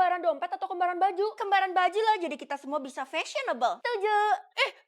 kembaran dompet atau kembaran baju? Kembaran baju lah, jadi kita semua bisa fashionable. Setuju.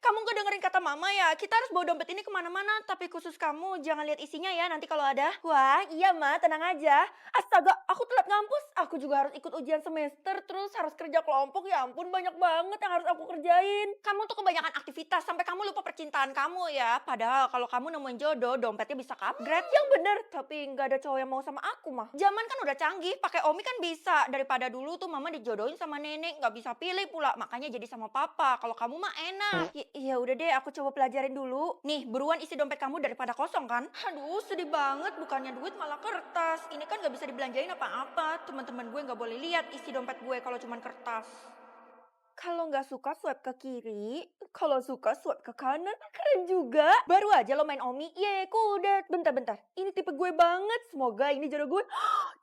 Kamu gak dengerin kata mama ya? Kita harus bawa dompet ini kemana-mana, tapi khusus kamu jangan lihat isinya ya nanti kalau ada. Wah, iya ma, tenang aja. Astaga, aku telat ngampus. Aku juga harus ikut ujian semester, terus harus kerja kelompok. Ya ampun, banyak banget yang harus aku kerjain. Kamu tuh kebanyakan aktivitas, sampai kamu lupa percintaan kamu ya. Padahal kalau kamu nemuin jodoh, dompetnya bisa upgrade. Yang bener, tapi nggak ada cowok yang mau sama aku mah. Zaman kan udah canggih, pakai Omi kan bisa. Daripada dulu tuh mama dijodohin sama nenek, nggak bisa pilih pula. Makanya jadi sama papa. Kalau kamu mah enak. Iya udah deh, aku coba pelajarin dulu. Nih, buruan isi dompet kamu daripada kosong kan? Aduh, sedih banget. Bukannya duit malah kertas. Ini kan gak bisa dibelanjain apa-apa. Teman-teman gue gak boleh lihat isi dompet gue kalau cuman kertas. Kalau nggak suka swipe ke kiri, kalau suka swipe ke kanan. Keren juga. Baru aja lo main Omi, ye kudet. Bentar-bentar, ini tipe gue banget. Semoga ini jodoh gue.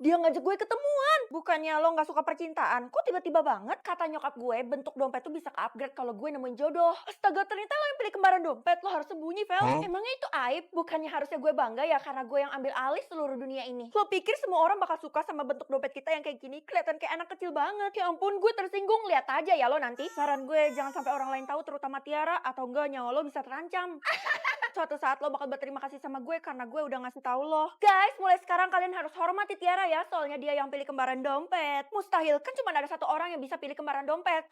Dia ngajak gue ketemuan. Bukannya lo nggak suka percintaan, kok tiba-tiba banget? Kata nyokap gue, bentuk dompet tuh bisa ke-upgrade kalau gue nemuin jodoh. Astaga, ternyata lo yang pilih kembaran dompet. Lo harus sembunyi, Vel. Emangnya itu aib? Bukannya harusnya gue bangga ya karena gue yang ambil alih seluruh dunia ini. Lo pikir semua orang bakal suka sama bentuk dompet kita yang kayak gini? Kelihatan kayak anak kecil banget. Ya ampun, gue tersinggung. Lihat aja ya lo nanti. Saran gue jangan sampai orang lain tahu, terutama Tiara, atau enggak nyawa lo bisa terancam. Suatu saat lo bakal berterima kasih sama gue karena gue udah ngasih tahu lo. Guys, mulai sekarang kalian harus hormati Tiara ya, soalnya dia yang pilih kembaran dompet. Mustahil, kan cuma ada satu orang yang bisa pilih kembaran dompet.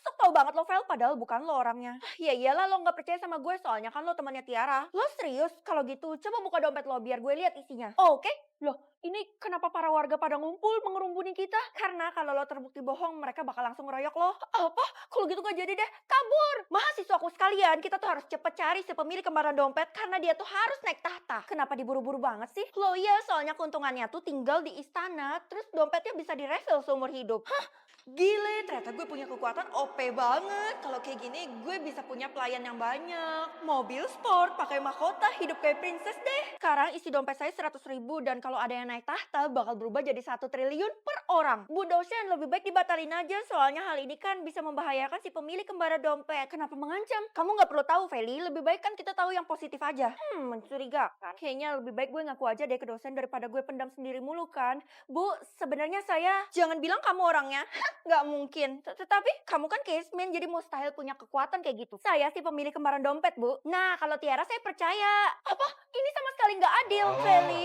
Sok tau banget lo, Vel, padahal bukan lo orangnya. Ya iyalah lo nggak percaya sama gue, soalnya kan lo temannya Tiara. Lo serius? Kalau gitu coba buka dompet lo biar gue lihat isinya. Oke? Loh, ini kenapa para warga pada ngumpul mengerumbuni kita? Karena kalau lo terbukti bohong, mereka bakal langsung ngeroyok lo. Apa? Kalau gitu gak jadi deh, kabur. Mahasiswaku sekalian, kita tuh harus cepet cari si pemilik kembaran dompet karena dia tuh harus naik tahta. Kenapa diburu-buru banget sih? Lo iya, soalnya keuntungannya tuh tinggal di istana, terus dompetnya bisa direfill seumur hidup. Hah? Gile, ternyata gue punya kekuatan OP banget. Kalau kayak gini, gue bisa punya pelayan yang banyak. Mobil sport, pakai mahkota, hidup kayak princess deh. Sekarang isi dompet saya 100.000 dan kalau ada yang naik tahta bakal berubah jadi 1 triliun per orang. Bu dosen, lebih baik dibatalin aja soalnya hal ini kan bisa membahayakan si pemilik kembaran dompet. Kenapa mengancam? Kamu nggak perlu tahu, Feli. Lebih baik kan kita tahu yang positif aja. Mencurigakan. Kayaknya lebih baik gue ngaku aja deh ke dosen daripada gue pendam sendiri mulu kan. Bu, sebenarnya saya... Jangan bilang kamu orangnya. Nggak mungkin. Tetapi kamu kan caseman, jadi mustahil punya kekuatan kayak gitu. Saya sih pemilik kembaran dompet, Bu. Nah, kalau Tiara saya percaya. Apa? Ini sama sekali nggak adil,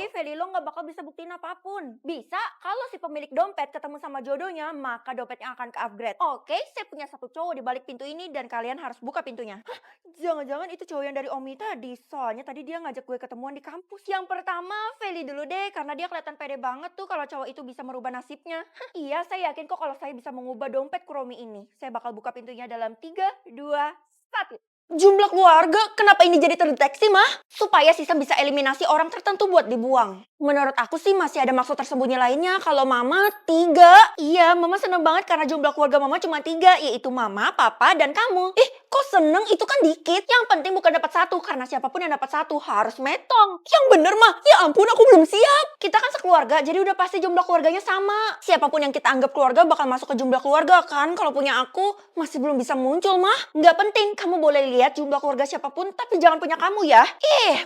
Feli lo nggak bakal bisa buktiin apapun. Bisa, kalau si pemilik dompet ketemu sama jodohnya, maka dompetnya akan ke-upgrade. Oke, saya punya satu cowok di balik pintu ini dan kalian harus buka pintunya. Hah? Jangan-jangan itu cowok yang dari Omi tadi. Soalnya tadi dia ngajak gue ketemuan di kampus. Yang pertama, Feli dulu deh, karena dia kelihatan pede banget tuh kalau cowok itu bisa merubah nasibnya. Iya, saya yakin kok kalau saya bisa mengubah dompet Kuromi ini. Saya bakal buka pintunya dalam 3, 2, 1. Jumlah keluarga, kenapa ini jadi terdeteksi, mah? Supaya sistem bisa eliminasi orang tertentu buat dibuang. Menurut aku sih masih ada maksud tersembunyi lainnya. Kalau mama 3. Iya, mama seneng banget karena jumlah keluarga mama cuma 3, yaitu mama, papa, dan kamu. Kok seneng? Itu kan dikit. Yang penting bukan dapat 1, karena siapapun yang dapat 1 harus metong. Yang bener, mah. Ya ampun, aku belum siap. Kita kan sekeluarga, jadi udah pasti jumlah keluarganya sama. Siapapun yang kita anggap keluarga bakal masuk ke jumlah keluarga kan. Kalau punya aku, masih belum bisa muncul, mah. Nggak penting, kamu boleh lihat jumlah keluarga siapapun, tapi jangan punya kamu ya.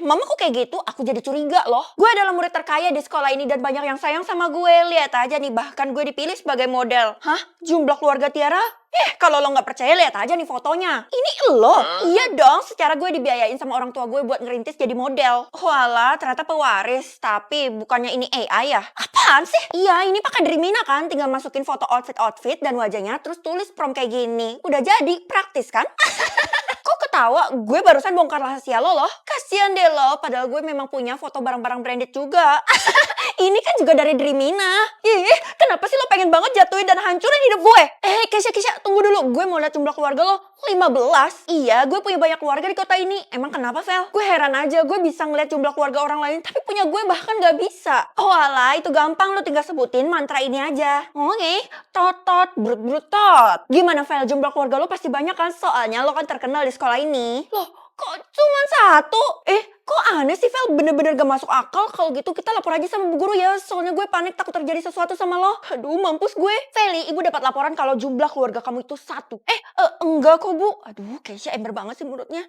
Mama kok kayak gitu? Aku jadi curiga loh. Gue adalah murid terkaya di sekolah ini dan banyak yang sayang sama gue. Lihat aja nih, bahkan gue dipilih sebagai model. Hah? Jumlah keluarga Tiara? Kalau lo nggak percaya, lihat aja nih fotonya. Ini lo? Iya dong, secara gue dibiayain sama orang tua gue buat ngerintis jadi model. Walah, ternyata pewaris. Tapi bukannya ini AI ya? Apaan sih? Iya, ini pakai Dreamina kan. Tinggal masukin foto outfit dan wajahnya, terus tulis prompt kayak gini. Udah jadi, praktis kan? Kok ketawa? Gue barusan bongkar rahasia lo loh. Kasian deh lo, padahal gue memang punya foto barang-barang branded juga. Ini kan juga dari Dreamina. Kenapa sih lo pengen banget jatuhin dan hancurin hidup gue? Kesha, tunggu dulu. Gue mau lihat jumlah keluarga lo. 15. Iya, gue punya banyak keluarga di kota ini. Emang kenapa, Vel? Gue heran aja, gue bisa ngeliat jumlah keluarga orang lain, tapi punya gue bahkan gak bisa. Oh alah, itu gampang, lo tinggal sebutin mantra ini aja. Oke, totot, brut tot. Gimana, Vel? Jumlah keluarga lo pasti banyak kan? Soalnya lo kan terkenal di sekolah ini. Loh, Kok cuma satu? Kok aneh sih, Vel? Bener-bener gak masuk akal. Kalau gitu kita lapor aja sama bu guru ya. Soalnya gue panik takut terjadi sesuatu sama lo. Aduh, mampus gue. Feli, ibu dapat laporan kalau jumlah keluarga kamu itu 1. Enggak kok, Bu. Aduh, Keisha ember banget sih mulutnya.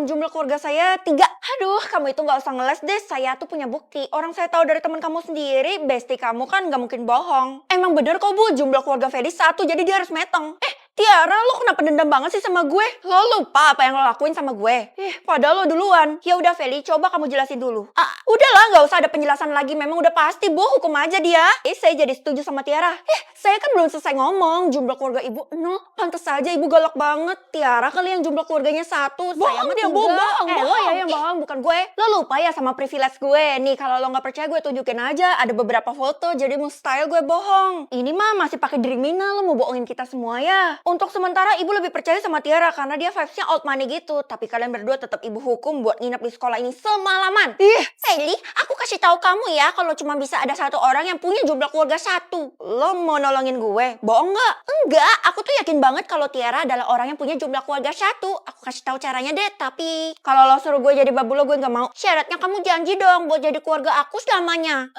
Jumlah keluarga saya 3. Aduh, kamu itu gak usah ngeles deh. Saya tuh punya bukti. Orang saya tahu dari teman kamu sendiri. Bestie kamu kan gak mungkin bohong. Emang bener kok, Bu. Jumlah keluarga Feli 1, jadi dia harus metong. Tiara, lo kenapa dendam banget sih sama gue? Lo lupa apa yang lo lakuin sama gue? Padahal lo duluan. Ya udah Feli, coba kamu jelasin dulu. Udahlah, nggak usah ada penjelasan lagi. Memang udah pasti, Bu, hukum aja dia. Saya jadi setuju sama Tiara. Saya kan belum selesai ngomong. Jumlah keluarga ibu 0. Pantes saja ibu galak banget. Tiara kali yang jumlah keluarganya 1. Bohong dia, bohong. Lo ya yang bohong, bukan gue. Lo lupa ya sama privilege gue. Nih, kalau lo nggak percaya gue tunjukin aja. Ada beberapa foto, jadi mustahil gue bohong. Ini mah masih pakai Dreamina. Lo mau bohongin kita semua ya? Untuk sementara ibu lebih percaya sama Tiara karena dia vibes-nya old money gitu. Tapi kalian berdua tetap ibu hukum buat nginep di sekolah ini semalaman. Sally, aku kasih tahu kamu ya kalau cuma bisa ada 1 orang yang punya jumlah keluarga 1. Lo mau nolongin gue? Bohong nggak? Enggak, aku tuh yakin banget kalau Tiara adalah orang yang punya jumlah keluarga 1. Aku kasih tahu caranya deh, tapi kalau lo suruh gue jadi babu lo, gue nggak mau. Syaratnya kamu janji dong buat jadi keluarga aku selamanya.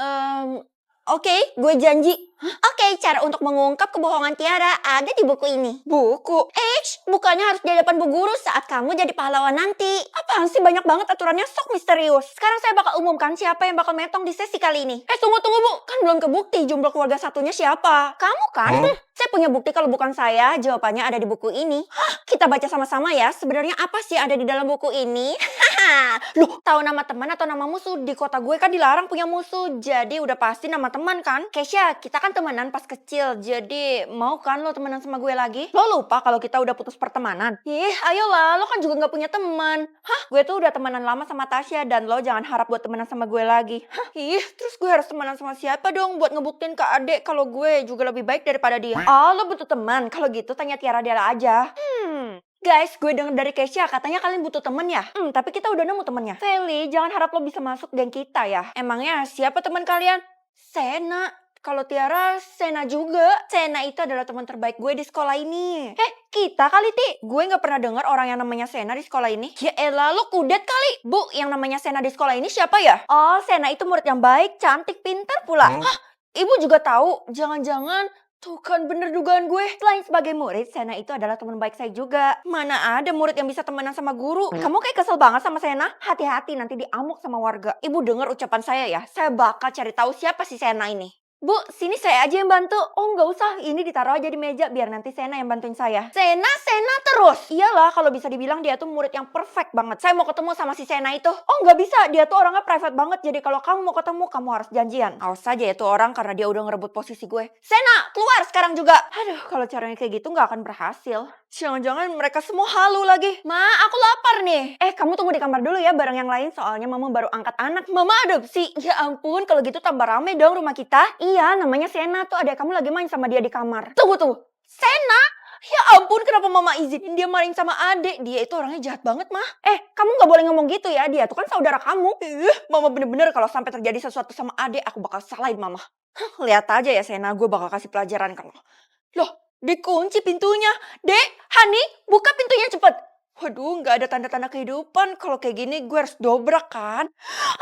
Oke, gue janji. Oke, cara untuk mengungkap kebohongan Tiara ada di buku ini. Buku? Bukannya harus di depan bu guru saat kamu jadi pahlawan nanti. Apaan sih, banyak banget aturannya, sok misterius. Sekarang saya bakal umumkan siapa yang bakal metong di sesi kali ini. Tunggu Bu, kan belum kebukti jumlah keluarga satunya siapa. Kamu kan? Saya punya bukti kalau bukan saya, jawabannya ada di buku ini. Kita baca sama-sama ya, sebenarnya apa sih ada di dalam buku ini? Loh, tahu nama teman atau nama musuh? Di kota gue kan dilarang punya musuh, jadi udah pasti nama teman kan? Keisha, kita kan temenan pas kecil, jadi mau kan lo temenan sama gue lagi? Lo lupa kalau kita udah putus pertemanan? Ayolah, lo kan juga gak punya teman. Gue tuh udah temenan lama sama Tasya dan lo jangan harap buat temenan sama gue lagi. Terus gue harus temenan sama siapa dong buat ngebuktiin ke adek kalau gue juga lebih baik daripada dia? Lo butuh teman? Kalau gitu tanya Tiara Dela aja. Guys, gue denger dari Keisha katanya kalian butuh temen ya? Tapi kita udah nemu temennya. Feli, jangan harap lo bisa masuk geng kita ya. Emangnya siapa teman kalian? Sena. Kalau Tiara, Sena juga. Sena itu adalah teman terbaik gue di sekolah ini. Kita kali, Ti. Gue gak pernah dengar orang yang namanya Sena di sekolah ini. Ya elah, lo kudet kali. Bu, yang namanya Sena di sekolah ini siapa ya? Oh, Sena itu murid yang baik, cantik, pintar pula. Ibu juga tahu. Jangan-jangan tuh kan bener dugaan gue. Selain sebagai murid, Sena itu adalah teman baik saya juga. Mana ada murid yang bisa temenan sama guru. Kamu kayak kesel banget sama Sena. Hati-hati nanti diamuk sama warga. Ibu dengar ucapan saya ya. Saya bakal cari tahu siapa si Sena ini. Bu, sini saya aja yang bantu. Oh, nggak usah. Ini ditaruh aja di meja biar nanti Sena yang bantuin saya. Sena terus. Iyalah, kalau bisa dibilang dia tuh murid yang perfect banget. Saya mau ketemu sama si Sena itu. Oh, nggak bisa. Dia tuh orangnya private banget. Jadi kalau kamu mau ketemu, kamu harus janjian. Awas saja ya tuh orang karena dia udah ngerebut posisi gue. Sena, keluar sekarang juga. Aduh, kalau caranya kayak gitu nggak akan berhasil. Jangan-jangan mereka semua halu lagi. Ma, aku lapar nih. Kamu tunggu di kamar dulu ya bareng yang lain. Soalnya mama baru angkat anak. Mama adopsi. Ya ampun, kalau gitu tambah rame dong rumah kita. Iya, namanya Sena tuh. Adek kamu lagi main sama dia di kamar. Tunggu. Sena? Ya ampun, kenapa mama izinin dia main sama adek? Dia itu orangnya jahat banget, mah. Kamu gak boleh ngomong gitu ya. Dia tuh kan saudara kamu. Mama bener-bener kalau sampai terjadi sesuatu sama adek, aku bakal salahin mama. Lihat aja ya Sena, gue bakal kasih pelajaran kamu. Loh, dikunci pintunya. Dek, Hani, buka pintunya cepet. Waduh, gak ada tanda-tanda kehidupan. Kalau kayak gini gue harus dobrak kan.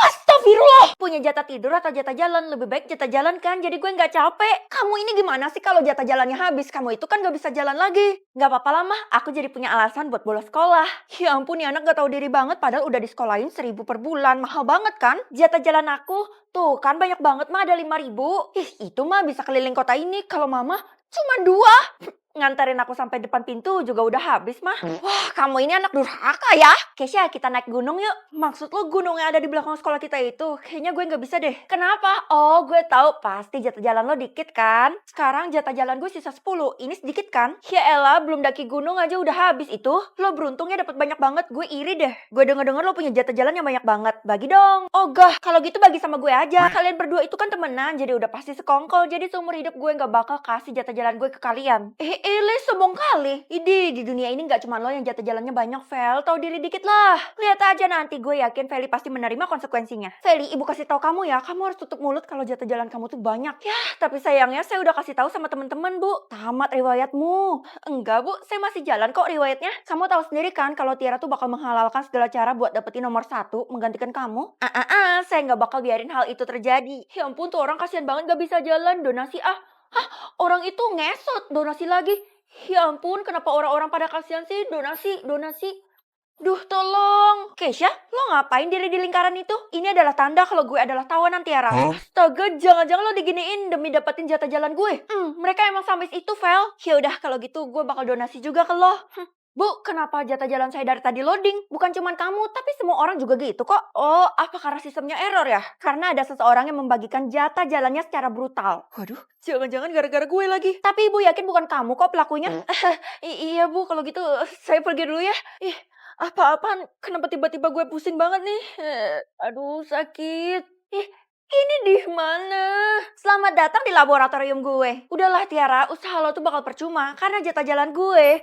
Astagfirullah. Punya jatah tidur atau jatah jalan? Lebih baik jatah jalan kan, jadi gue gak capek. Kamu ini gimana sih kalau jatah jalannya habis? Kamu itu kan gak bisa jalan lagi. Gak apa-apa lah mah, aku jadi punya alasan buat bolos sekolah. Ya ampun, nih anak gak tahu diri banget padahal udah disekolahin 1.000 per bulan. Mahal banget kan? Jatah jalan aku, tuh kan banyak banget mah, ada 5.000. Itu mah bisa keliling kota ini. Kalau mama cuma 2. Nganterin aku sampai depan pintu juga udah habis mah. Wah, kamu ini anak durhaka ya. Keisha, kita naik gunung yuk. Maksud lo gunung yang ada di belakang sekolah kita itu? Kayaknya gue gak bisa deh. Kenapa? Oh, gue tahu. Pasti jatah jalan lo dikit kan? Sekarang jatah jalan gue sisa 10. Ini sedikit kan? Ya elah, belum daki gunung aja udah habis itu. Lo beruntungnya dapat banyak banget. Gue iri deh. Gue denger-denger lo punya jatah jalan yang banyak banget. Bagi dong. Oh gah, kalau gitu bagi sama gue aja. Kalian berdua itu kan temenan, jadi udah pasti sekongkol. Jadi seumur hidup gue gak bakal kasih jatah jalan gue ke kalian. Ile sombong kali. Idi, di dunia ini nggak cuma lo yang jatah jalannya banyak, Vel. Tahu diri dikit lah. Lihat aja nanti, gue yakin Feli pasti menerima konsekuensinya. Feli, ibu kasih tahu kamu ya, kamu harus tutup mulut kalau jatah jalan kamu tuh banyak. Ya, tapi sayangnya saya udah kasih tahu sama teman-teman, Bu. Tamat riwayatmu. Enggak, Bu. Saya masih jalan kok riwayatnya. Kamu tahu sendiri kan kalau Tiara tuh bakal menghalalkan segala cara buat dapetin nomor satu, menggantikan kamu. Saya nggak bakal biarin hal itu terjadi. Ya ampun, tuh orang kasihan banget gak bisa jalan. Donasi ah. Hah? Orang itu ngesot, donasi lagi. Ya ampun, kenapa orang-orang pada kasihan sih? Donasi, donasi. Duh, tolong. Keisha, lo ngapain diri di lingkaran itu? Ini adalah tanda kalau gue adalah tawanan Tiara. Astaga, jangan-jangan lo diginiin demi dapetin jatah jalan gue. Mereka emang sampai itu, Vel. Ya udah, kalau gitu gue bakal donasi juga ke lo. Bu, kenapa jatah jalan saya dari tadi loading? Bukan cuma kamu, tapi semua orang juga gitu kok. Oh, apa karena sistemnya error ya? Karena ada seseorang yang membagikan jatah jalannya secara brutal. Waduh, jangan-jangan gara-gara gue lagi. Tapi ibu yakin bukan kamu kok pelakunya? Iya bu, kalau gitu saya pergi dulu ya. Ih, apa-apaan? Kenapa tiba-tiba gue pusing banget nih? Aduh, sakit. Ih, ini di mana? Selamat datang di laboratorium gue. Udahlah Tiara, usaha lo tuh bakal percuma karena jatah jalan gue.